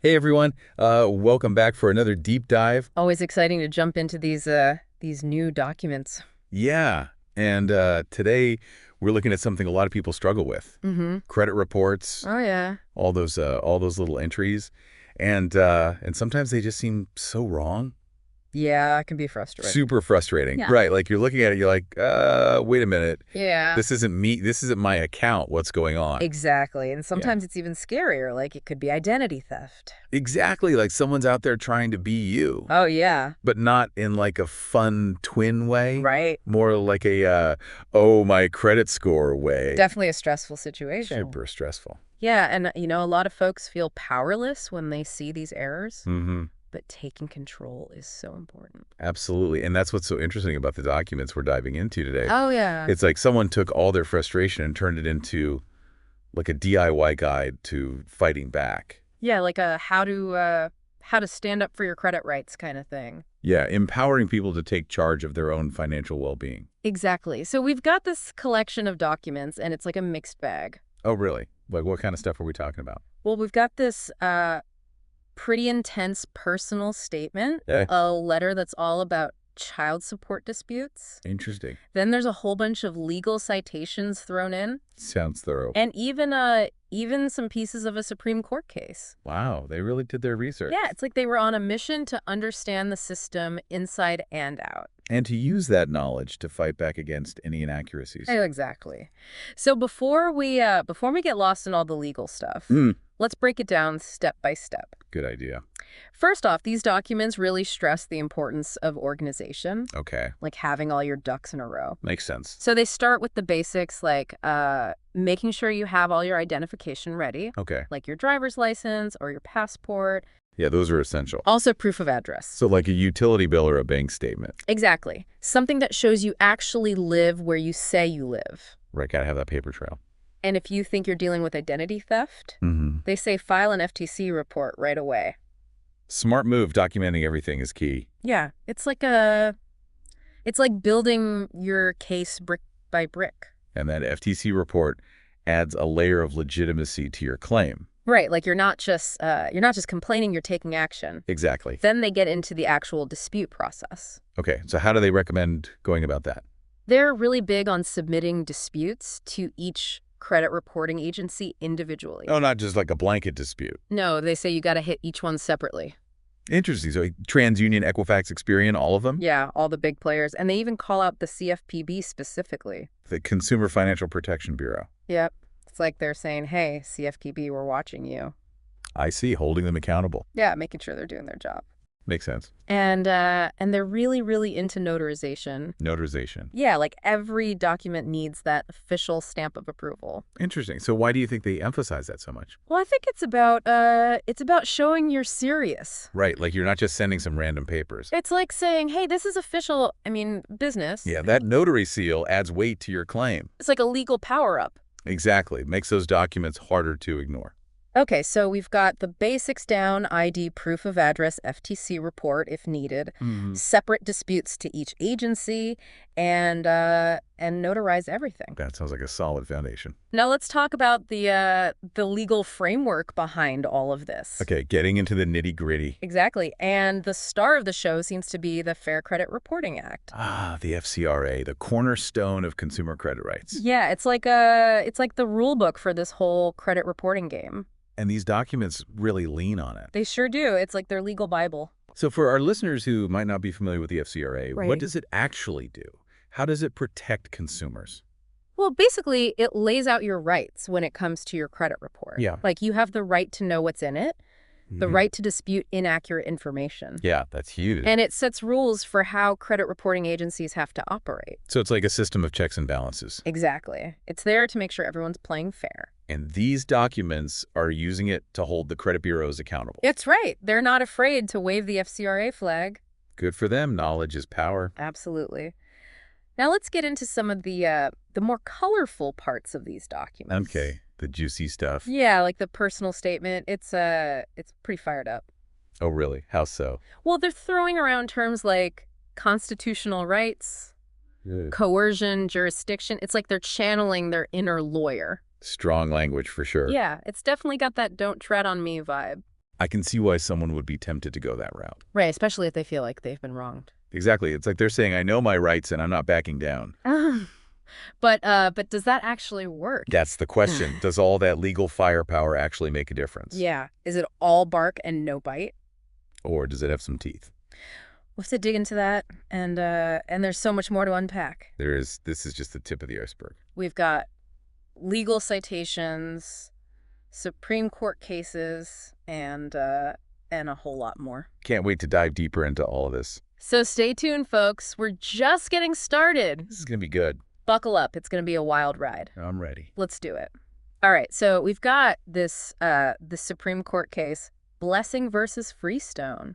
Hey everyone, welcome back for another deep dive. Always exciting to jump into these new documents. Yeah, and today we're looking at something a lot of people struggle with: Mm-hmm. credit reports, Oh yeah. all those little entries, and sometimes they just seem so wrong. Yeah, it can be frustrating. Super frustrating, Yeah. right? Like you're looking at it, you're like, wait a minute, Yeah. this isn't me, this isn't my account. What's going on? Exactly. And Yeah, sometimes it's even scarier, like it could be identity theft. exactly. Like someone's out there trying to be you. Oh yeah. But not in like a fun twin way, Right. more like a oh my credit score way. Definitely a stressful situation. Super stressful. Yeah, and a lot of folks feel powerless when they see these errors, Mm-hmm. but taking control is so important. Absolutely. And that's what's so interesting about the documents we're diving into today. Oh yeah. It's like someone took all their frustration and turned it into like a DIY guide to fighting back. Yeah, like a how to stand up for your credit rights kind of thing. Yeah, empowering people to take charge of their own financial well-being. Exactly. So we've got this collection of documents and it's like a mixed bag. Oh, really? Like what kind of stuff are we talking about? Well, we've got this pretty intense personal statement, Yeah. a letter that's all about child support disputes. Interesting. Then there's a whole bunch of legal citations thrown in, Sounds thorough. and even some pieces of a Supreme Court case. Wow, they really did their research. Yeah, it's like they were on a mission to understand the system inside and out. And to use that knowledge to fight back against any inaccuracies. Oh, exactly. So before we get lost in all the legal stuff, Mm, let's break it down step by step. good idea. First off, these documents really stress the importance of organization, Okay, like having all your ducks in a row. makes sense. So they start with the basics, like making sure you have all your identification ready, Okay, like your driver's license or your passport. yeah, those are essential. Also, proof of address. So like a utility bill or a bank statement. Exactly. Something that shows you actually live where you say you live. Right, gotta have that paper trail. And if you think you're dealing with identity theft, Mm-hmm. they say file an FTC report right away. Smart move, documenting everything is key. Yeah, it's like building your case brick by brick. And that FTC report adds a layer of legitimacy to your claim. Right, like you're not just complaining, you're taking action. Exactly. Then they get into the actual dispute process. Okay, so how do they recommend going about that? They're really big on submitting disputes to each credit reporting agency individually. Oh, not just like a blanket dispute. No, they say you got to hit each one separately. Interesting. So TransUnion, Equifax, Experian, all of them? Yeah, all the big players. And they even call out the CFPB specifically. The Consumer Financial Protection Bureau. Yep. It's like they're saying, hey, CFPB, we're watching you. I see, holding them accountable. Yeah, making sure they're doing their job. Makes sense. And they're really, really into notarization. Notarization. Yeah, like every document needs that official stamp of approval. Interesting. So why do you think they emphasize that so much? Well, I think it's about showing you're serious. Right, like you're not just sending some random papers. It's like saying, hey, this is official, business. Yeah, that notary seal adds weight to your claim. It's like a legal power-up. Exactly. Makes those documents harder to ignore. Okay, so we've got the basics down: ID, proof of address, FTC report if needed, Mm-hmm. separate disputes to each agency, and notarize everything. That sounds like a solid foundation. Now let's talk about the legal framework behind all of this. Okay, getting into the nitty-gritty. Exactly, and the star of the show seems to be the Fair Credit Reporting Act. Ah, the FCRA, the cornerstone of consumer credit rights. Yeah, it's like the rule book for this whole credit reporting game. And these documents really lean on it. They sure do. It's like their legal Bible. So for our listeners who might not be familiar with the FCRA, Right. what does it actually do? How does it protect consumers? Well, basically, it lays out your rights when it comes to your credit report. Yeah. Like you have the right to know what's in it, the Mhm. right to dispute inaccurate information. Yeah, that's huge. And it sets rules for how credit reporting agencies have to operate. So it's like a system of checks and balances. Exactly. It's there to make sure everyone's playing fair. And these documents are using it to hold the credit bureaus accountable. It's right. They're not afraid to wave the FCRA flag. Good for them. Knowledge is power. Absolutely. Now let's get into some of the more colorful parts of these documents. Okay, the juicy stuff. Yeah, like the personal statement. It's pretty fired up. Oh, really? How so? Well, they're throwing around terms like constitutional rights, Good. coercion, jurisdiction. It's like they're channeling their inner lawyer. Strong language for sure. Yeah, it's definitely got that don't tread on me vibe. I can see why someone would be tempted to go that route. Right, especially if they feel like they've been wronged. Exactly. It's like they're saying, I know my rights and I'm not backing down. But does that actually work? That's the question. Does all that legal firepower actually make a difference? Yeah. Is it all bark and no bite? Or does it have some teeth? We'll have to dig into that, and there's so much more to unpack. This is just the tip of the iceberg. We've got legal citations, Supreme Court cases, and a whole lot more. Can't wait to dive deeper into all of this. So stay tuned, folks. We're just getting started. This is going to be good. Buckle up. It's going to be a wild ride. I'm ready. Let's do it. All right. So we've got this Supreme Court case, Blessing versus Freestone.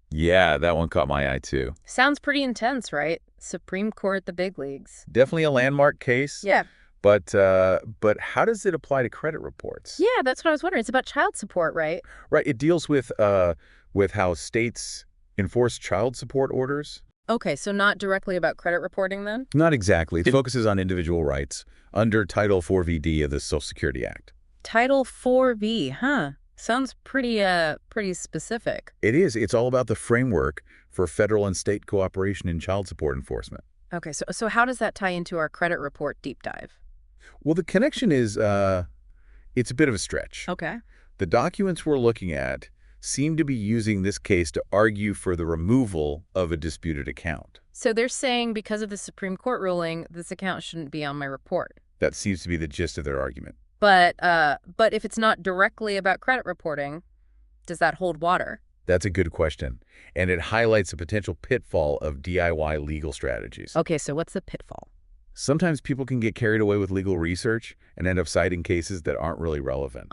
Yeah, that one caught my eye too. Sounds pretty intense, right? Supreme Court, the big leagues. Definitely a landmark case. Yeah. But how does it apply to credit reports? Yeah, that's what I was wondering. It's about child support, right? Right. It deals with how states enforce child support orders. Okay, so not directly about credit reporting then? Not exactly. It focuses on individual rights under Title 4VD of the Social Security Act. Title 4V, huh? Sounds pretty specific. It is. It's all about the framework for federal and state cooperation in child support enforcement. Okay, so how does that tie into our credit report deep dive? Well, the connection is it's a bit of a stretch. Okay. The documents we're looking at seem to be using this case to argue for the removal of a disputed account. So they're saying because of the Supreme Court ruling, this account shouldn't be on my report. That seems to be the gist of their argument. But if it's not directly about credit reporting, does that hold water? That's a good question. And it highlights a potential pitfall of DIY legal strategies. Okay, so what's the pitfall? Sometimes people can get carried away with legal research and end up citing cases that aren't really relevant.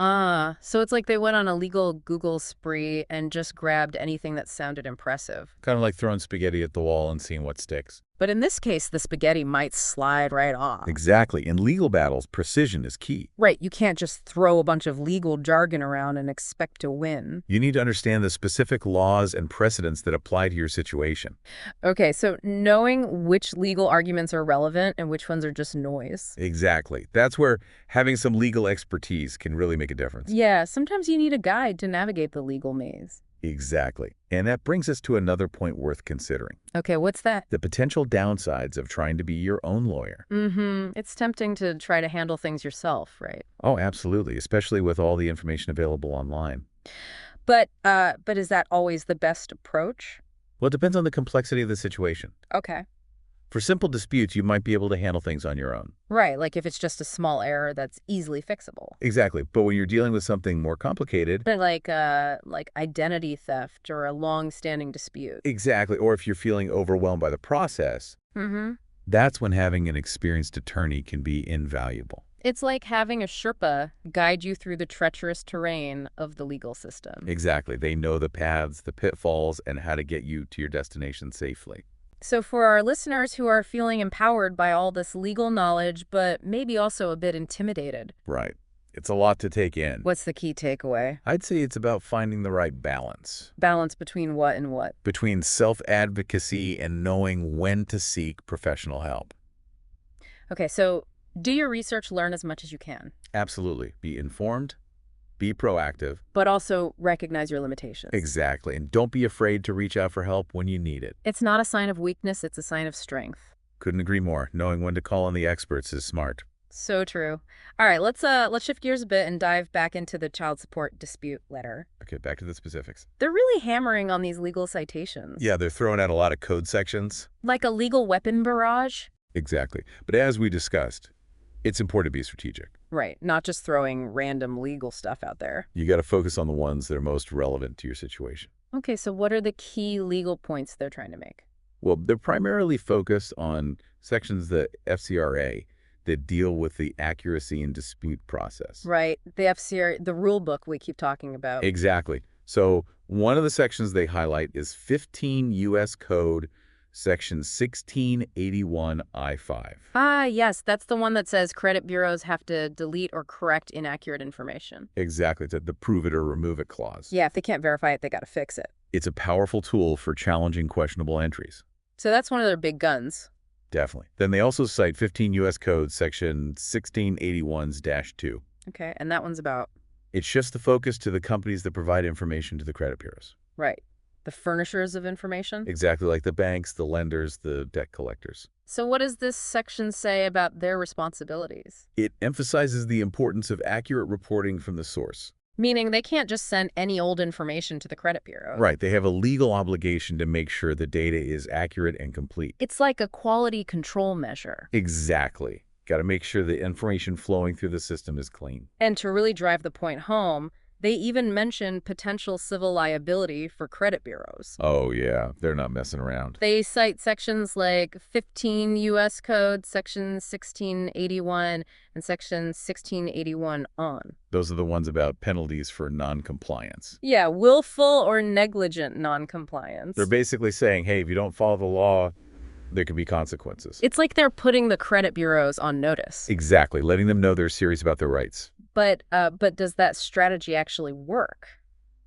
So it's like they went on a legal Google spree and just grabbed anything that sounded impressive. Kind of like throwing spaghetti at the wall and seeing what sticks. But in this case, the spaghetti might slide right off. Exactly. In legal battles, precision is key. Right, you can't just throw a bunch of legal jargon around and expect to win. You need to understand the specific laws and precedents that apply to your situation. Okay, so knowing which legal arguments are relevant and which ones are just noise. Exactly. That's where having some legal expertise can really make a difference. Yeah, sometimes you need a guide to navigate the legal maze. Exactly. And that brings us to another point worth considering. Okay, what's that? The potential downsides of trying to be your own lawyer. It's tempting to try to handle things yourself, right? Oh, absolutely, especially with all the information available online. But is that always the best approach? Well, it depends on the complexity of the situation. Okay. For simple disputes, you might be able to handle things on your own. Right, like if it's just a small error that's easily fixable. Exactly. But when you're dealing with something more complicated... But like identity theft or a long-standing dispute. Exactly. Or if you're feeling overwhelmed by the process, that's when having an experienced attorney can be invaluable. It's like having a Sherpa guide you through the treacherous terrain of the legal system. Exactly. They know the paths, the pitfalls, and how to get you to your destination safely. So for our listeners who are feeling empowered by all this legal knowledge, but maybe also a bit intimidated. Right. It's a lot to take in. What's the key takeaway? I'd say it's about finding the right balance. Balance between what and what? Between self-advocacy and knowing when to seek professional help. Okay, so do your research, learn as much as you can. Absolutely. Be informed, be proactive. But also recognize your limitations. Exactly. And don't be afraid to reach out for help when you need it. It's not a sign of weakness, it's a sign of strength. Couldn't agree more. Knowing when to call on the experts is smart. So true. All right, let's shift gears a bit and dive back into the child support dispute letter. Okay, back to the specifics. They're really hammering on these legal citations. Yeah, they're throwing out a lot of code sections. Like a legal weapon barrage? Exactly. But as we discussed, it's important to be strategic. Right, not just throwing random legal stuff out there. You got to focus on the ones that are most relevant to your situation. Okay, so what are the key legal points they're trying to make? Well, they're primarily focused on sections of the FCRA that deal with the accuracy and dispute process. Right, the FCRA, the rule book we keep talking about. Exactly. So one of the sections they highlight is 15 U.S. Code Section 1681I5. Ah, yes, that's the one that says credit bureaus have to delete or correct inaccurate information. Exactly. It's the prove it or remove it clause. Yeah, if they can't verify it, they got to fix it. It's a powerful tool for challenging questionable entries. So that's one of their big guns. Definitely. Then they also cite 15 U.S. Code Section 1681-2. Okay, and that one's about? It shifts the focus to the companies that provide information to the credit bureaus. Right. The furnishers of information? Exactly like the banks, the lenders, the debt collectors. So what does this section say about their responsibilities? It emphasizes the importance of accurate reporting from the source. Meaning they can't just send any old information to the credit bureau. Right, they have a legal obligation to make sure the data is accurate and complete. It's like a quality control measure. Exactly. Got to make sure the information flowing through the system is clean. And to really drive the point home, they even mention potential civil liability for credit bureaus. Oh, yeah, they're not messing around. They cite sections like 15 U.S. Code, Section 1681, and Section 1681 on. Those are the ones about penalties for non-compliance. Yeah, willful or negligent noncompliance. They're basically saying, hey, if you don't follow the law, there could be consequences. It's like they're putting the credit bureaus on notice. Exactly, letting them know they're serious about their rights. But does that strategy actually work?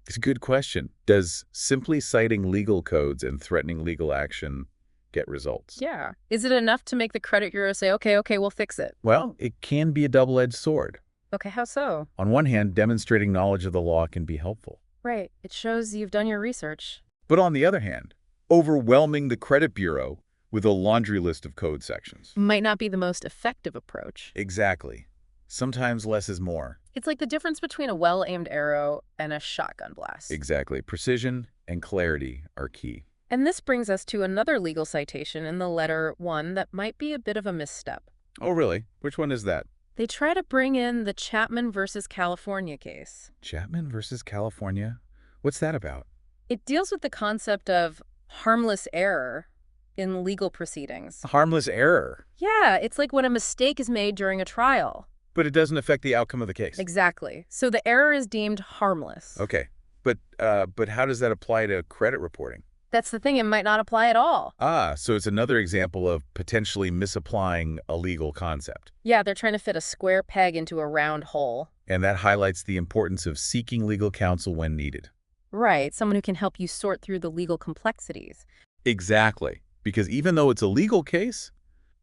It's a good question. Does simply citing legal codes and threatening legal action get results? Yeah. Is it enough to make the credit bureau say, okay, we'll fix it? Well, it can be a double-edged sword. Okay, how so? On one hand, demonstrating knowledge of the law can be helpful. Right. It shows you've done your research. But on the other hand, overwhelming the credit bureau with a laundry list of code sections might not be the most effective approach. Exactly. Sometimes less is more. It's like the difference between a well-aimed arrow and a shotgun blast. Exactly. Precision and clarity are key. And this brings us to another legal citation in the letter 1 that might be a bit of a misstep. Oh, really? Which one is that? They try to bring in the Chapman versus California case. Chapman versus California? What's that about? It deals with the concept of harmless error in legal proceedings. Harmless error. Yeah, it's like when a mistake is made during a trial. But it doesn't affect the outcome of the case. Exactly. So the error is deemed harmless. Okay. But how does that apply to credit reporting? That's the thing, it might not apply at all. Ah, so it's another example of potentially misapplying a legal concept. Yeah, they're trying to fit a square peg into a round hole. And that highlights the importance of seeking legal counsel when needed. Right, someone who can help you sort through the legal complexities. Exactly. Because even though it's a legal case,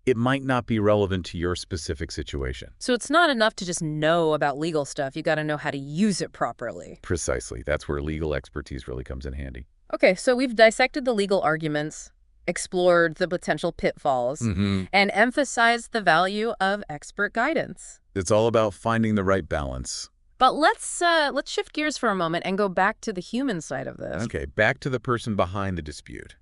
it might not be relevant to your specific situation. So it's not enough to just know about legal stuff. You got to know how to use it properly. Precisely. That's where legal expertise really comes in handy. Okay, so we've dissected the legal arguments, explored the potential pitfalls, and emphasized the value of expert guidance. It's all about finding the right balance. But let's shift gears for a moment and go back to the human side of this. Okay, back to the person behind the dispute.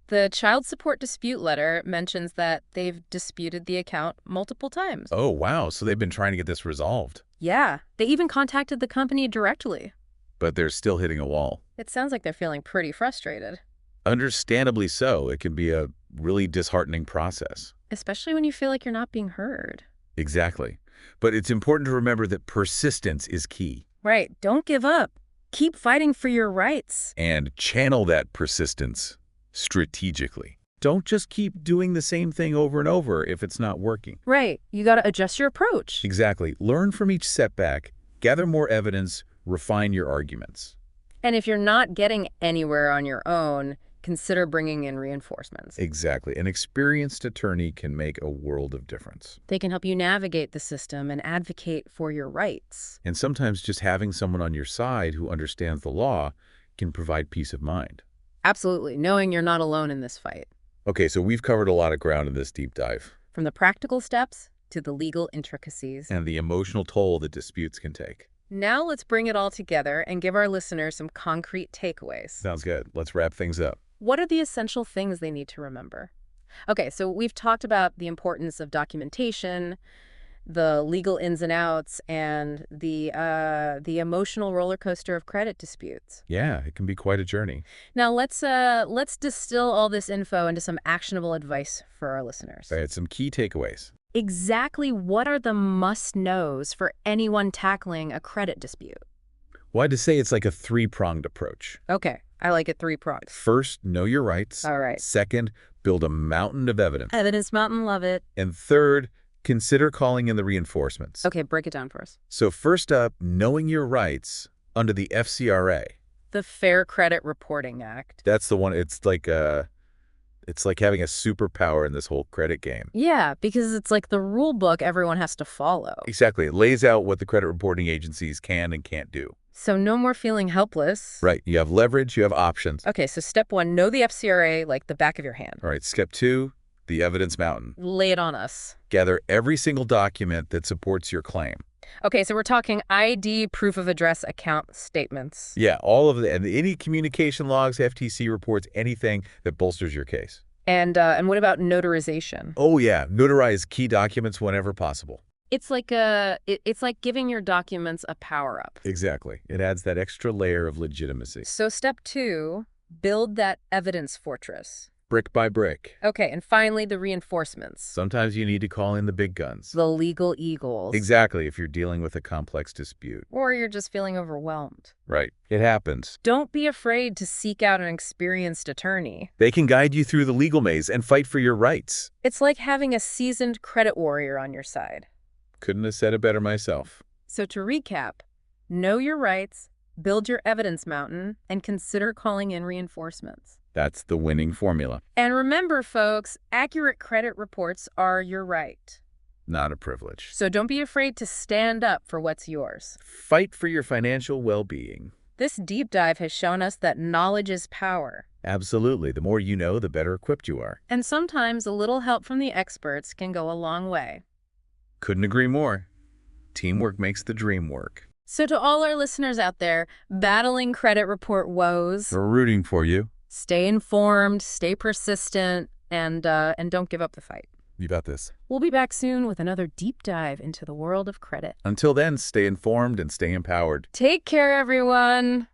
The child support dispute letter mentions that they've disputed the account multiple times. Oh, wow. So they've been trying to get this resolved. Yeah, they even contacted the company directly. But they're still hitting a wall. It sounds like they're feeling pretty frustrated. Understandably so. It can be a really disheartening process. Especially when you feel like you're not being heard. Exactly. But it's important to remember that persistence is key. Right. Don't give up. Keep fighting for your rights. And channel that persistence strategically. Don't just keep doing the same thing over and over if it's not working. Right. You got to adjust your approach. Exactly. Learn from each setback, gather more evidence, refine your arguments. And if you're not getting anywhere on your own, consider bringing in reinforcements. Exactly. An experienced attorney can make a world of difference. They can help you navigate the system and advocate for your rights. And sometimes just having someone on your side who understands the law can provide peace of mind. Absolutely, knowing you're not alone in this fight. Okay, so we've covered a lot of ground in this deep dive. From the practical steps to the legal intricacies. And the emotional toll that disputes can take. Now let's bring it all together and give our listeners some concrete takeaways. Sounds good. Let's wrap things up. What are the essential things they need to remember? Okay, so we've talked about the importance of documentation, the legal ins and outs, and the emotional roller coaster of credit disputes. Yeah, it can be quite a journey. Now let's distill all this info into some actionable advice for our listeners. All right, some key takeaways. Exactly what are the must-knows for anyone tackling a credit dispute? Well, I'd say it's like a three-pronged approach. Okay, I like it three-pronged. First, know your rights. All right. Second, build a mountain of evidence. Evidence mountain, love it. And third, consider calling in the reinforcements. Okay, break it down for us. So first up, knowing your rights under the FCRA. The Fair Credit Reporting Act. That's the one. It's like It's like having a superpower in this whole credit game. Yeah, because it's like the rule book everyone has to follow. Exactly. It lays out what the credit reporting agencies can and can't do. So no more feeling helpless. Right. You have leverage, you have options. Okay, so step 1, know the FCRA like the back of your hand. All right. Step 2, the evidence mountain. Lay it on us. Gather every single document that supports your claim. Okay, so we're talking ID, proof of address, account statements. Yeah, all of the, and any communication logs, FTC reports, anything that bolsters your case. And what about notarization? Oh yeah, notarize key documents whenever possible. It's like it's like giving your documents a power-up. Exactly. It adds that extra layer of legitimacy. So step 2, build that evidence fortress. Brick by brick. Okay, and finally, the reinforcements. Sometimes you need to call in the big guns. The legal eagles. Exactly, if you're dealing with a complex dispute. Or you're just feeling overwhelmed. Right. It happens. Don't be afraid to seek out an experienced attorney. They can guide you through the legal maze and fight for your rights. It's like having a seasoned credit warrior on your side. Couldn't have said it better myself. So to recap, know your rights, build your evidence mountain, and consider calling in reinforcements. That's the winning formula. And remember, folks, accurate credit reports are your right. Not a privilege. So don't be afraid to stand up for what's yours. Fight for your financial well-being. This deep dive has shown us that knowledge is power. Absolutely. The more you know, the better equipped you are. And sometimes a little help from the experts can go a long way. Couldn't agree more. Teamwork makes the dream work. So to all our listeners out there, battling credit report woes, We're rooting for you. stay informed, stay persistent, and don't give up the fight. You got this. We'll be back soon with another deep dive into the world of credit. Until then, stay informed and stay empowered. Take care, everyone.